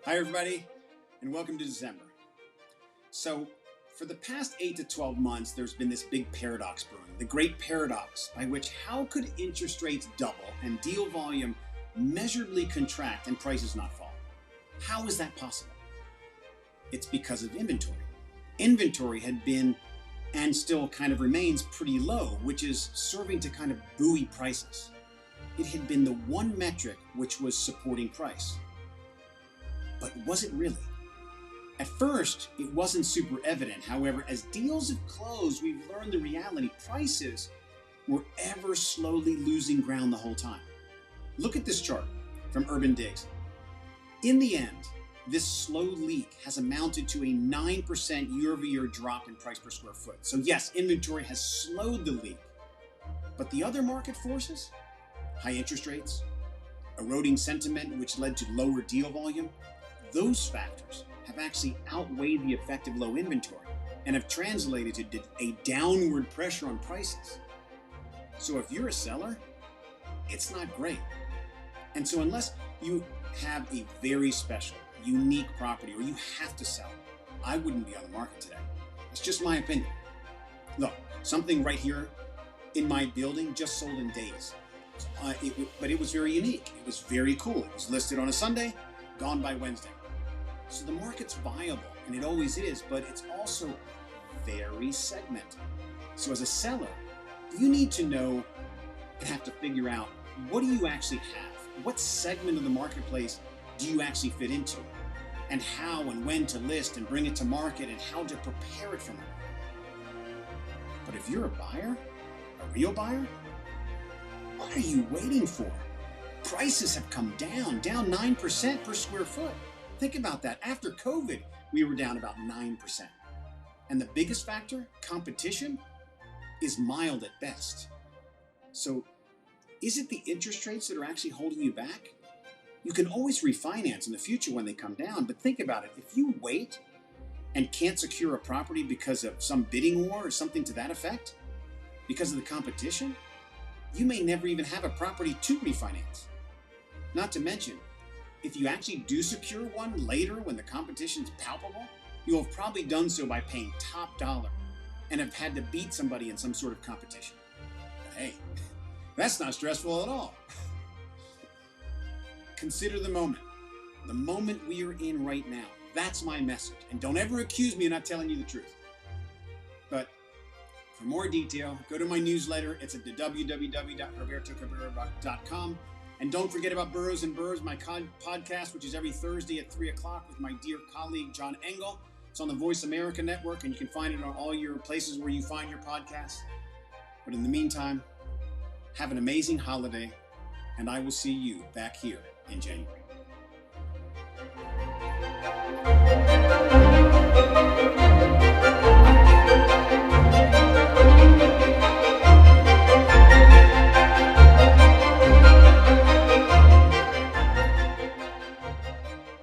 Hi everybody, and welcome to December. So, for the past 8 to 12 months, there's been this big paradox brewing, the great paradox by which how could interest rates double and deal volume measurably contract and prices not fall? How is that possible? It's because of inventory. Inventory had been, and still kind of remains, pretty low, which is serving to kind of buoy prices. It had been the one metric which was supporting price. But was it really? At first, it wasn't super evident. However, as deals have closed, we've learned the reality. Prices were ever slowly losing ground the whole time. Look at this chart from Urban Digs. In the end, this slow leak has amounted to a 9% year-over-year drop in price per square foot. So yes, inventory has slowed the leak. But the other market forces, high interest rates, eroding sentiment, which led to lower deal volume, those factors have actually outweighed the effect of low inventory and have translated to a downward pressure on prices. So if you're a seller, it's not great. And so unless you have a very special, unique property or you have to sell, I wouldn't be on the market today. It's just my opinion. Look, something right here in my building just sold in days. But it was very unique. It was very cool. It was listed on a Sunday, gone by Wednesday. So the market's viable, and it always is, but it's also very segmented. So as a seller, you need to know and have to figure out, what do you actually have? What segment of the marketplace do you actually fit into? And how and when to list and bring it to market and how to prepare it for market. But if you're a buyer, a real buyer, what are you waiting for? Prices have come down 9% per square foot. Think about that. After COVID, we were down about 9%. And the biggest factor, competition, is mild at best. So is it the interest rates that are actually holding you back? You can always refinance in the future when they come down, but think about it. If you wait and can't secure a property because of some bidding war or something to that effect, because of the competition, you may never even have a property to refinance. Not to mention, if you actually do secure one later when the competition's palpable, you'll have probably done so by paying top dollar and have had to beat somebody in some sort of competition. But hey, that's not stressful at all. Consider the moment we are in right now. That's my message. And don't ever accuse me of not telling you the truth. But for more detail, go to my newsletter. It's at www.robertocabrera.com. And don't forget about Burrows and Burrs, my podcast, which is every Thursday at 3 o'clock with my dear colleague, John Engel. It's on the Voice America Network, and you can find it on all your places where you find your podcasts. But in the meantime, have an amazing holiday, and I will see you back here in January.